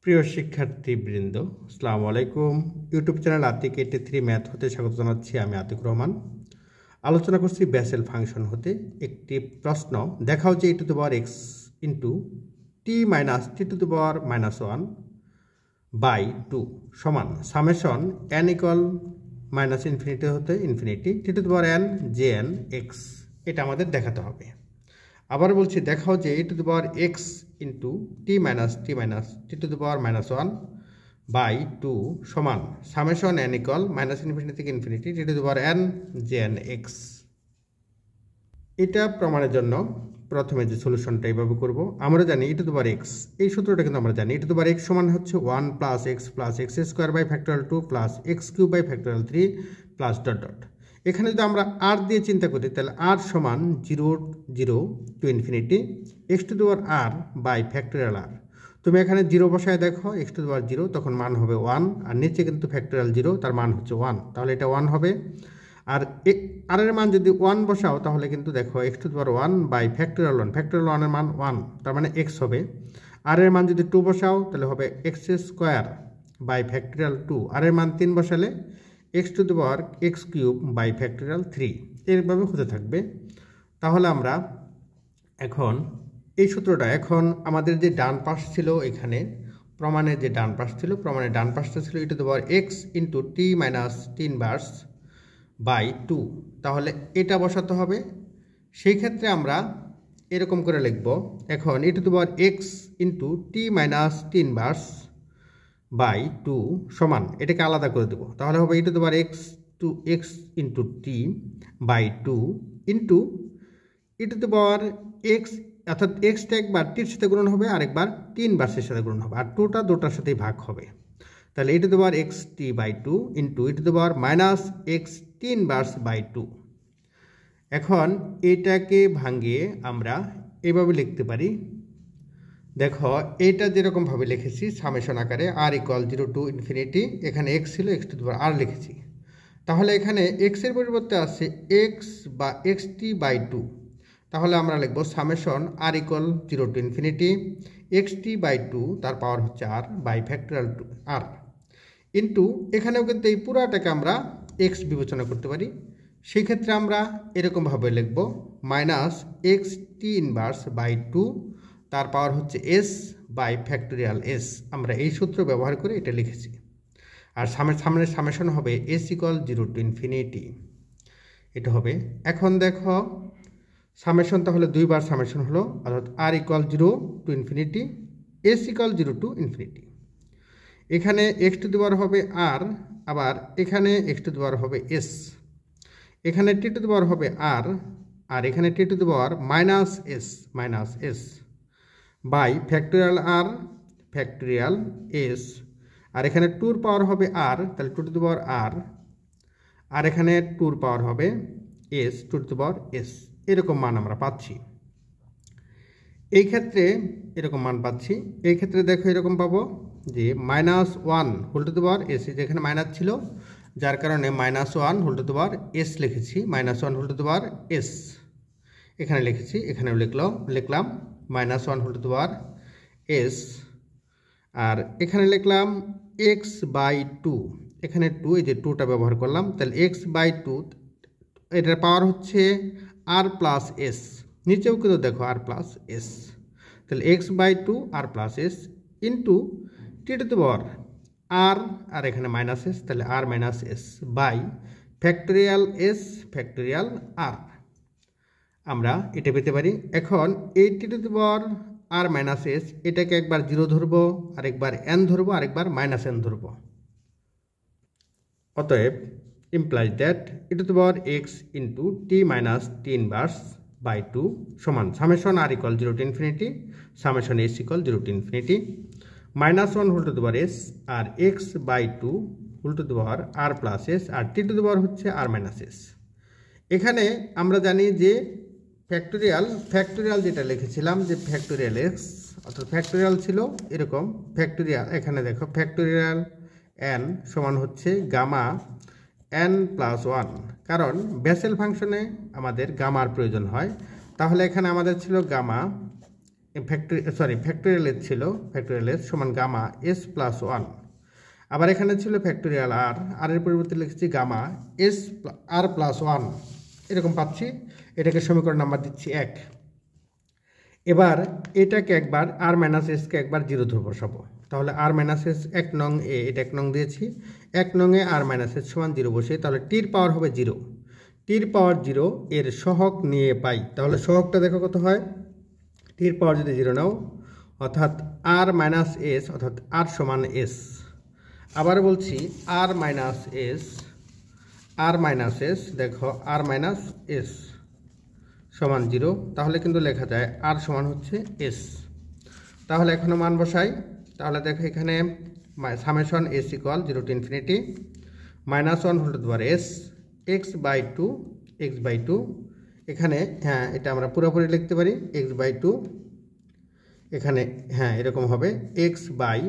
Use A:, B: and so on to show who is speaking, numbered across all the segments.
A: প্রিয় শিক্ষার্থীবৃন্দ, আসসালামু আলাইকুম। ইউটিউব চ্যানেল আতিক 83 ম্যাথ হতে স্বাগত জানাচ্ছি। আমি আতিক রহমান। আলোচনা করছি বেসেল ফাংশন হতে একটি প্রশ্ন। দেখাও যে e⁻x into t minus t⁻−1 by 2 সমান summation n equal minus infinity হতে ইনফিনিটি t⁻n jn x। এটা আমাদের দেখাতে হবে। আবার বলছি, দেখাও যে e⁻x into t minus t⁻−1 by 2 সমান summation n equal minus infinity থেকে ইনফিনিটি t⁻n jn x। এটা প্রমাণের জন্য প্রথমে যে সলিউশনটা এইভাবে করব। আমরা জানি e⁻x, এই সূত্রটা কিন্তু আমরা জানি e⁻x সমান হচ্ছে 1 plus x plus x square by factorial 2 plus x cube by factorial 3 plus dot dot. এখানে যদি আমরা r দিয়ে চিন্তা করি তাহলে r সমান 0 to infinity x⁻r by factorial r। তুমি এখানে 0 বসায় দেখো x⁻0, তখন মান হবে 1, আর নিচে কিন্তু ফ্যাক্টোরিয়াল 0, তার মান হচ্ছে 1, তাহলে এটা 1 হবে। আর r এর মান যদি 1 বসাও তাহলে কিন্তু দেখো x⁻1 বাই ফ্যাক্টোরিয়াল 1 এর মান 1, তার মানে x হবে। r এর মান যদি 2 বসাও তাহলে হবে x square by factorial 2, r এর মান 3 বসালে x কিউব বাই ফ্যাক্টোরিয়াল 3, এরভাবে হতে থাকবে। তাহলে আমরা এখন এই সূত্রটা, এখন আমাদের যে ডান পাশ ছিল এখানে প্রমাণের যে ডান পাশ ছিল, প্রমাণের ডান পাশটা ছিল e⁻x into t minus t⁻⁻ by 2, তাহলে এটা বসাতে হবে। সেই ক্ষেত্রে আমরা এরকম করে লিখব, এখন e⁻x into t minus t⁻⁻ by 2 সমান, এটাকে আলাদা করে দেব, তাহলে হবে e⁻x into t by 2 into e⁻x, অর্থাৎ এক্সটা একবার টির সাথে গুণন হবে, আরেকবার 3 সাথে গুণন হবে, আর 2টা দুটার সাথেই ভাগ হবে। তাহলে e⁻xt by 2 into e⁻−x 3 by 2। এখন এটাকে ভাঙিয়ে আমরা এভাবে লিখতে পারি। দেখো এটা যেরকমভাবে লিখেছি সামেশন আকারে r ইকুয়াল 0 টু ইনফিনিটি, এখানে x ছিল x⁻r লিখেছি, তাহলে এখানে x এর পরিবর্তে আছে x বা xt বাই 2, তাহলে আমরা লিখব summation r equal 0 to infinity xt by 2, তার পাওয়ার হচ্ছে r by factorial 2 r into, এখানেও কিন্তু এই পুরাটাকে আমরা x বিবেচনা করতে পারি। সেই ক্ষেত্রে আমরা এরকমভাবে লিখব মাইনাস x⁻⁻ বাই 2, তার পাওয়ার হচ্ছে s বাই ফ্যাক্টোরিয়াল s। আমরা এই সূত্র ব্যবহার করে এটা লিখেছি। আর সামনে সামেশন হবে s ইকুয়াল 0 টু ইনফিনিটি, এটা হবে। এখন দেখো সামেশন তাহলে দুইবার সামেশন হলো, অর্থাৎ r equal 0 to infinity s equal 0 to infinity. এখানে x⁻ হবে r, আবার এখানে x⁻ হবে s, এখানে t⁻ হবে r, আর এখানে t⁻−s by factorial r factorial s, আর এখানে 2 এর পাওয়ার হবে r, তাহলে 2r, আর এখানে 2 এর পাওয়ার হবে s 2s। এরকম মান আমরা পাচ্ছি। এই ক্ষেত্রে এরকম মান পাচ্ছি। এই ক্ষেত্রে দেখো এরকম পাবো যে -1 whole to the power s, যেখানে মাইনাস ছিল যার কারণে -1 whole to the power s লিখেছি, -1 whole to the power s এখানে লিখেছি, এখানেও লিখলাম -1 whole to the power s, আর এখানে লিখলাম x বাই 2, এখানে 2, এই যে 2টা ব্যবহার করলাম, তাহলে x বাই 2, এটার পাওয়ার হচ্ছে r প্লাস s, নিচেও কিন্তু দেখো r প্লাস s, তাহলে x by 2 r plus s into t⁻r, আর এখানে মাইনাস s, তাহলে r minus s by factorial s factorial r। আমরা এটা পেতে পারি। এখন এই t⁻r মাইনাস s, এটাকে একবার 0 ধরবো, আরেকবার n ধরবো, আরেকবার -n ধরবো। অতএব implies that e⁻x into t minus t⁻⁻ by 2 সমান summation r equal 0 to infinity summation s equal 0 to infinity -1 whole to the power s, আর x by 2 whole to the power r plus s, আর t⁻ হচ্ছে r minus s। এখানে আমরা জানি যে factorial যেটা লিখেছিলাম যে ফ্যাক্টোরিয়াল x, অর্থাৎ ফ্যাক্টোরিয়াল ছিল এরকম ফ্যাক্টোরিয়াল, এখানে দেখো ফ্যাক্টোরিয়াল n সমান হচ্ছে গামা n প্লাস 1, কারণ বেসেল ফাংশনে আমাদের গামার প্রয়োজন হয়। তাহলে এখানে আমাদের ছিল গামা ফ্যাক্টোরিয়াল এস ছিল, ফ্যাক্টোরিয়াল এস সমান গামা এস প্লাস 1। আবার এখানে ছিল ফ্যাক্টোরিয়াল আর এর পরিবর্তে লিখেছি গামা এস আর প্লাস 1, এরকম পাচ্ছি। এটাকে সমীকরণ নাম্বার দিচ্ছি 1। এবার এটাকে একবার আর মাইনাস এসকে একবার 0 ধরে বসাবো। তাহলে আর মাইনাস এস 1 নং এ, এটা 1 নং দিয়েছি, 1 নং এ আর মাইনাস এস সমান 0 বসে, তাহলে টির পাওয়ার হবে 0। টির পাওয়ার 0 এর সহগ নিয়ে পাই, তাহলে সহগটা দেখো কত হয়। টির পাওয়ার যদি 0 নাও অর্থাৎ আর মাইনাস এস, অর্থাৎ আর সমান এস। আবার বলছি আর মাইনাস এস, দেখো আর মাইনাস এস সমান 0, তাহলে কিন্তু লেখা যায় আর সমান হচ্ছে এস। তাহলে এখনও মান বসাই। তাহলে দেখো এখানে summation S equal 0 to infinity -1 whole to the power S x by 2। এখানে হ্যাঁ এটা আমরা পুরোপুরি লিখতে পারি x বাই 2, এখানে হ্যাঁ এরকম হবে x বাই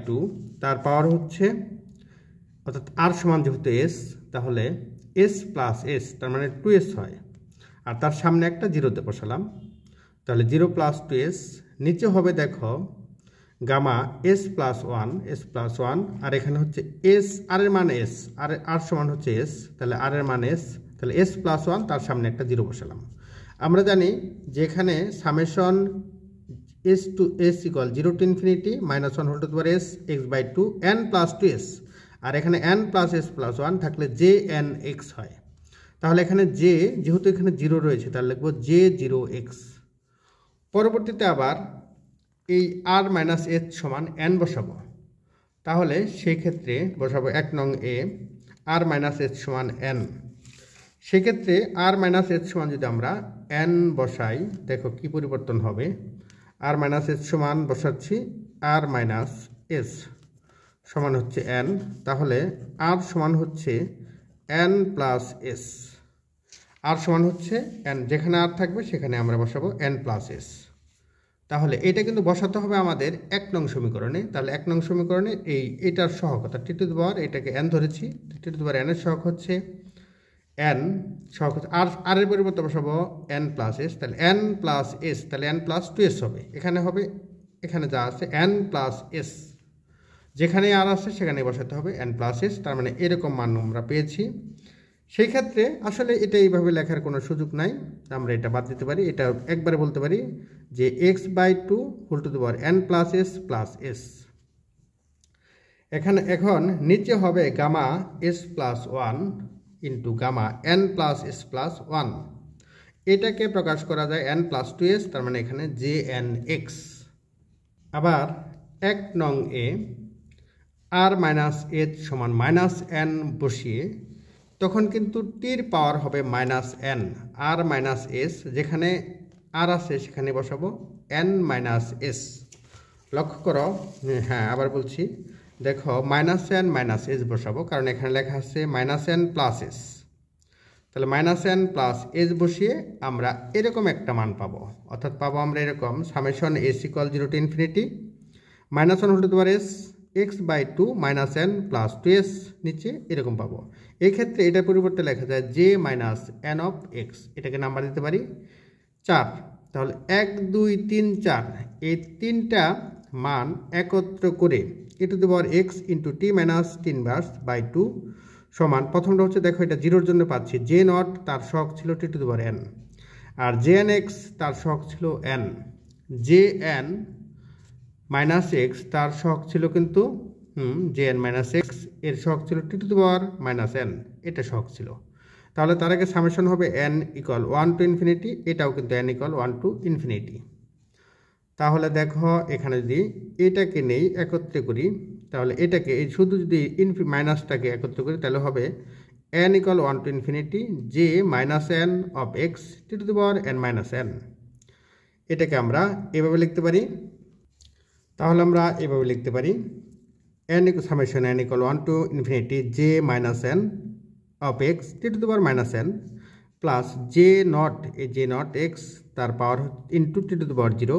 A: 2 তার পাওয়ার হচ্ছে, অর্থাৎ আর সমান যেহেতু এস, তাহলে এস প্লাস এস তার মানে 2s হয়, আর তার সামনে একটা 0তে বসালাম, তাহলে 0 প্লাস 2s। নিচে হবে দেখো গামা এস প্লাস 1, আর এখানে হচ্ছে এস, আর এর মান এস, আর সমান হচ্ছে এস, তাহলে আর এর মান এস, তাহলে এস প্লাস 1 তার সামনে একটা 0 বসালাম। আমরা জানি যে এখানে summation S to S equal 0 to infinity -1 whole to the power S x by 2 n plus 2s, আর এখানে n প্লাস এস প্লাস 1 থাকলে জে এন এক্স হয়। তাহলে এখানে জে, যেহেতু এখানে 0 রয়েছে, তাহলে লিখব J0x। পরবর্তীতে আবার এই আর মাইনাস এস সমান n বসাবো, তাহলে সেই ক্ষেত্রে বসাবো 1 নং এ আর মাইনাস এস সমান n। সেক্ষেত্রে আর মাইনাস এস সমান যদি আমরা n বসাই, দেখো কি পরিবর্তন হবে। আর মাইনাস এস সমান বসাচ্ছি আর মাইনাস এস সমান হচ্ছে n, তাহলে আর সমান হচ্ছে n প্লাস এস, আর সমান হচ্ছে n, যেখানে আর থাকবে সেখানে আমরা বসাবো n প্লাস এস। তাহলে এটা কিন্তু বসাতে হবে আমাদের 1 নং সমীকরণে। তাহলে 1 নং সমীকরণে এটার সহগ, অর্থাৎ টি টু দি পাওয়ার, এটাকে n ধরেছি, টি টু দি পাওয়ার n এর সহগ হচ্ছে n, সহগ হচ্ছে আর এর পরিবর্তে বসাবো n প্লাস এস, তাহলে n প্লাস এস, তাহলে n প্লাস 2s হবে। এখানে হবে, এখানে যা আছে n প্লাস এস, যেখানে আর আছে সেখানে বসাতে হবে n প্লাস এস, তার মানে এরকম মান আমরা পেয়েছি। সেই ক্ষেত্রে আসলে এটা এইভাবে লেখার কোনো সুযোগ নাই, আমরা এটা বাদ দিতে পারি। এটা একবারে বলতে পারি যে x by 2 whole to the power n plus S plus S. এখন নিচে হবে gamma S plus 1 into gamma n plus S plus 1। এটাকে প্রকাশ করা যায় n প্লাস 2s, তার মানে এখানে Jnx। আবার 1 নং এ আর মাইনাস এস সমান -n বসিয়ে, তখন কিন্তু টির পাওয়ার হবে -n, আর মাইনাস এস, যেখানে আর আছে সেখানে বসাবো n মাইনাস এস। লক্ষ্য করো, হ্যাঁ আবার বলছি, দেখো -n মাইনাস এস বসাবো, কারণ এখানে লেখা আছে -n প্লাস এস। তাহলে -n প্লাস এস বসিয়ে আমরা এরকম একটা মান পাবো, অর্থাৎ পাবো আমরা এরকম summation S equal 0 to infinity -1 whole to the power S x by 2 -n plus 2s, নিচে এরকম পাবো। এই ক্ষেত্রে এটার পরিবর্তে লেখা যায় j minus n of x, এটাকে নাম্বার দিতে পারি 4। তাহলে 1 2 3 4 এই তিনটা মান একত্র করে e to the power x into T minus T inverse by 2 সমান, প্রথমটা হচ্ছে দেখো এটা 0-র জন্য পাচ্ছি j নট, তার সহগ ছিল t to the power n, আর jnx তার সহগ ছিল n, jn মাইনাস এক্স তার সহগ ছিল কিন্তু jn মাইনাস এক্স, এর সহগ ছিল t to the power minus n, এটা সহগ ছিল। তাহলে তার আগে সামেশন হবে n ইকুয়াল 1 টু ইনফিনিটি, এটাও কিন্তু n ইকুয়াল 1 টু ইনফিনিটি। তাহলে দেখো এখানে যদি এটাকে নেই একত্রে করি, তাহলে এটাকে এই শুধু যদি মাইনাসটাকে একত্র করি, তাহলে হবে n equal 1 to infinity j minus n of x T to the power n minus n। এটাকে আমরা এভাবে লিখতে পারি। তাহলে আমরা এভাবে লিখতে পারি n summation n equal 1 to infinity j minus n of x T to the power minus n plus j not, এই j নট এক্স তার পাওয়ার into T to the power 0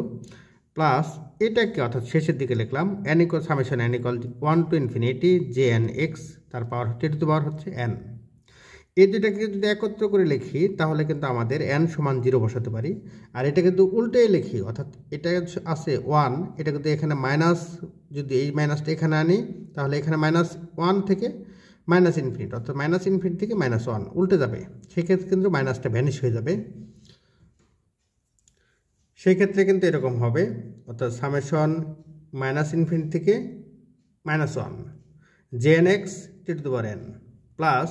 A: plus এটাকে অর্থাৎ শেষের দিকে লিখলাম n equal summation n equal 1 to infinity j n x তার পাওয়ার টি to the পাওয়ার হচ্ছে n। এই দুটাকে যদি একত্র করে লিখি তাহলে কিন্তু আমাদের n সমান 0 বসাতে পারি। আর এটা কিন্তু উল্টে লিখি, অর্থাৎ এটা আছে 1, এটা কিন্তু এখানে মাইনাস, যদি এই মাইনাসটা এখানে আনি তাহলে এখানে -1 থেকে -ইনফিনিটি, অর্থাৎ -ইনফিনিটি থেকে -1 উল্টে যাবে। সেক্ষেত্রে কিন্তু মাইনাসটা ভ্যানিশ হয়ে যাবে। সেই ক্ষেত্রে কিন্তু এরকম হবে, অর্থাৎ সামেশন -ইনফিনিটি থেকে -1 jnx t⁴n plus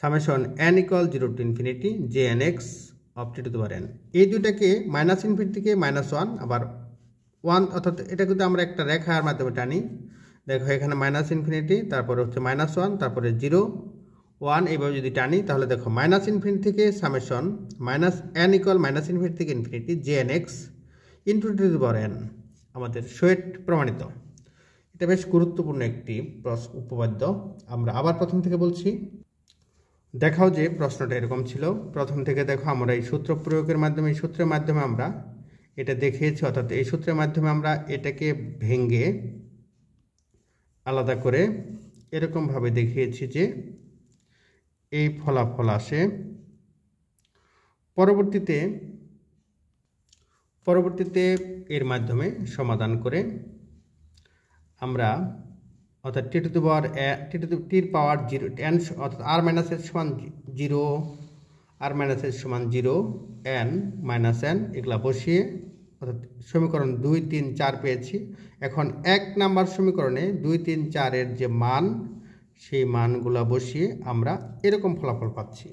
A: summation n = 0 to infinity jnx of t⁴n। এই দুটাকে -ইনফিনিটি থেকে -1 আবার 1, অর্থাৎ এটা কিন্তু আমরা একটা রেখার মাধ্যমে টানি। দেখো এখানে -ইনফিনিটি, তারপরে হচ্ছে -1, তারপরে 0 1, এইভাবে যদি টানি তাহলে দেখো -ইনফিনিটি থেকে সামেশন n = -ইনফিনিটি থেকে ইনফিনিটি jnx * t⁴n আমাদের সহিত প্রমাণিত। এটা বেশ গুরুত্বপূর্ণ একটি উপপাদ্য। আমরা আবার প্রথম থেকে বলছি। দেখাও যে প্রশ্নটা এরকম ছিল। প্রথম থেকে দেখো আমরা এই সূত্র প্রয়োগের মাধ্যমে, এই সূত্রের মাধ্যমে আমরা এটা দেখিয়েছি, অর্থাৎ এই সূত্রের মাধ্যমে আমরা এটাকে ভেঙে আলাদা করে এরকমভাবে দেখিয়েছি যে এই ফলাফল আসে। পরবর্তীতে এর মাধ্যমে সমাধান করে আমরা, অর্থাৎ টির পাওয়ার 0 n, অর্থাৎ r - s সমান 0, r - s সমান 0, n - n এগুলা বসিয়ে, অর্থাৎ সমীকরণ 2 3 4 পেয়েছি। এখন 1 নাম্বার সমীকরণে 2 3 4 এর যে মান, সেই মানগুলা বসিয়ে আমরা এরকম ফলাফল পাচ্ছি।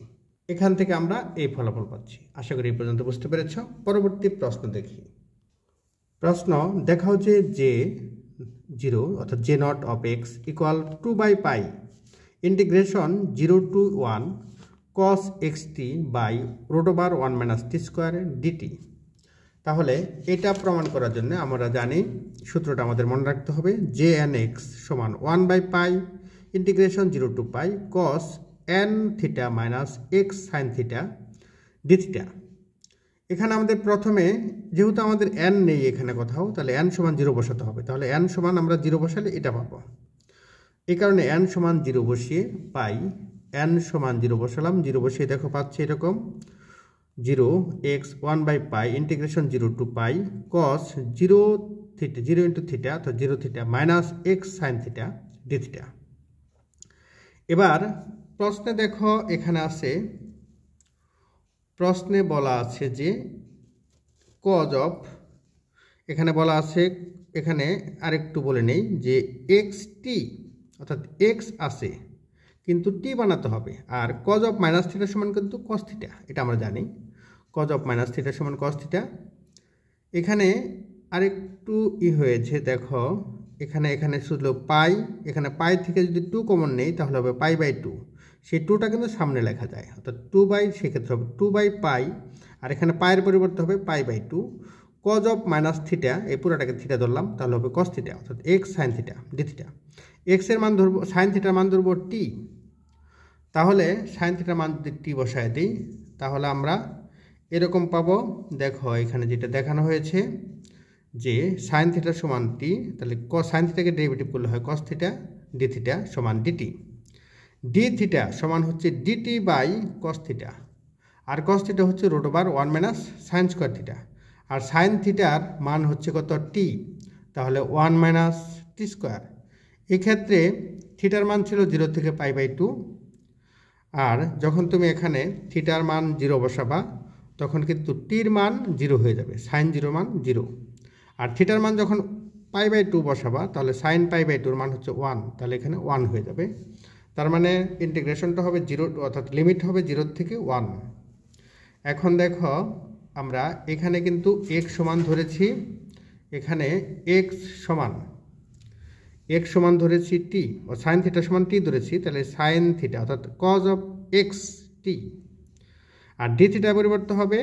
A: এখান থেকে আমরা এই ফলাফল পাচ্ছি। আশা করি এই পর্যন্ত বুঝতে পেরেছ। পরবর্তী প্রশ্ন দেখি। প্রশ্ন দেখাও যে 0 অর্থাৎ j0 of x = 2/π integration 0 to 1 cos xt by √1 - t² dt। তাহলে এটা প্রমাণ করার জন্য আমরা জানি সূত্রটা আমাদের মনে রাখতে হবে, jnx সমান 1/π integration 0 to π cos nθ - x sin θ dθ। এখানে আমাদের প্রথমে, যেহেতু আমাদের n নেই এখানে কোথাও, তাহলে n সমান 0 বসাতে হবে। তাহলে n সমান আমরা 0 বসালে এটা পাবো। এই কারণে n সমান 0 বসিয়ে পাই, n সমান 0 বসালাম। 0 বসিয়ে দেখো পাচ্ছি এরকম 0x 1/π ইন্টিগ্রেশন 0 to π cos 0 × θ, তো 0 θ - x sin θ dθ। এবার প্রশ্নে দেখো এখানে আছে, প্রশ্নে বলা আছে যে cos of, এখানে বলা আছে, এখানে আরেকটু বলে নেই যে xt, অর্থাৎ x আছে কিন্তু t বানাতে হবে। আর cos of -θ সমান কিন্তু cos θ, এটা আমরা জানি। cos of -θ সমান cos θ। এখানে আরেকটু হয়েছে, দেখো এখানে শুধু পাই, এখানে পাই থেকে যদি 2 কমন নেই তাহলে হবে π/2। সেই 2টা কিন্তু সামনে লেখা যায়, অর্থাৎ 2 সেক্ষেত্রে হবে 2/π, আর এখানে পায়ের পরিবর্তে হবে π/2। cos of -θ, এই পুরোটাকে থিটা ধরলাম, তাহলে হবে cos θ, অর্থাৎ x sin θ dθ। x এর মান ধরবো, sin θ মান ধরবো t। তাহলে sin θ মান যদি t বসায় দিই তাহলে আমরা এরকম পাবো। দেখো এখানে যেটা দেখানো হয়েছে যে sin θ সমান t, তাহলে sin θ কে ডেরিভেটিভ করলে হয় cos θ dθ সমান dt। dθ সমান হচ্ছে dt/cos θ, আর cos θ হচ্ছে √1 - sin² θ, আর sin θ মান হচ্ছে কত t, তাহলে 1 - t²। এক্ষেত্রে থিটার মান ছিল 0 থেকে π/2, আর যখন তুমি এখানে থিটার মান 0 বসাবা তখন কিন্তু টির মান 0 হয়ে যাবে, sin 0 মান 0। আর থিটার মান যখন π/2 বসাবা তাহলে sin π/2 মান হচ্ছে 1, তাহলে এখানে 1 হয়ে যাবে। তার মানে ইন্টিগ্রেশনটা হবে 0, অর্থাৎ লিমিট হবে 0 থেকে 1। এখন দেখো আমরা এখানে কিন্তু x সমান ধরেছি, এখানে x সমান ধরেছি t, ও sin θ সমান t ধরেছি, তাহলে sin θ অর্থাৎ cos of xt, R dθ পরিবর্তন হবে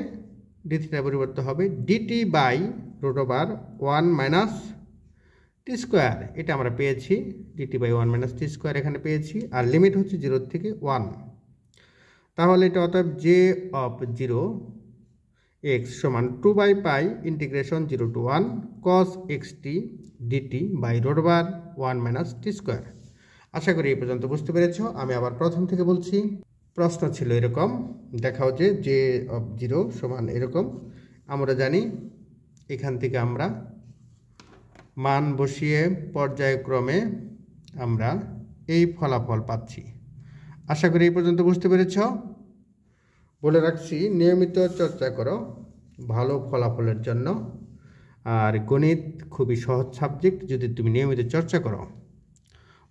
A: dt/√1 - t²। এটা আমরা পেয়েছি, dt/1 - t² এখানে পেয়েছি, আর লিমিট হচ্ছে 0 থেকে 1। তাহলে এটা অতএব j of 0 x সমান 2/π integration 0 to 1 cos xt dt/√1 - t²। আশা করি এই পর্যন্ত বুঝতে পেরেছ। আমি আবার প্রথম থেকে বলছি। প্রশ্ন ছিল এরকম, দেখাও যে জে অফ 0 সমান এরকম। আমরা জানি এখান থেকে আমরা মান বসিয়ে পর্যায়ক্রমে আমরা এই ফলাফল পাচ্ছি। আশা করি এই পর্যন্ত বুঝতে পেরেছ। বলে রাখছি, নিয়মিত চর্চা করো ভালো ফলাফলের জন্য। আর গণিত খুবই সহজ সাবজেক্ট, যদি তুমি নিয়মিত চর্চা করো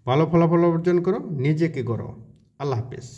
A: ভালো ফলাফল অর্জন করো, নিজেকে করো। আল্লাহ হাফেজ।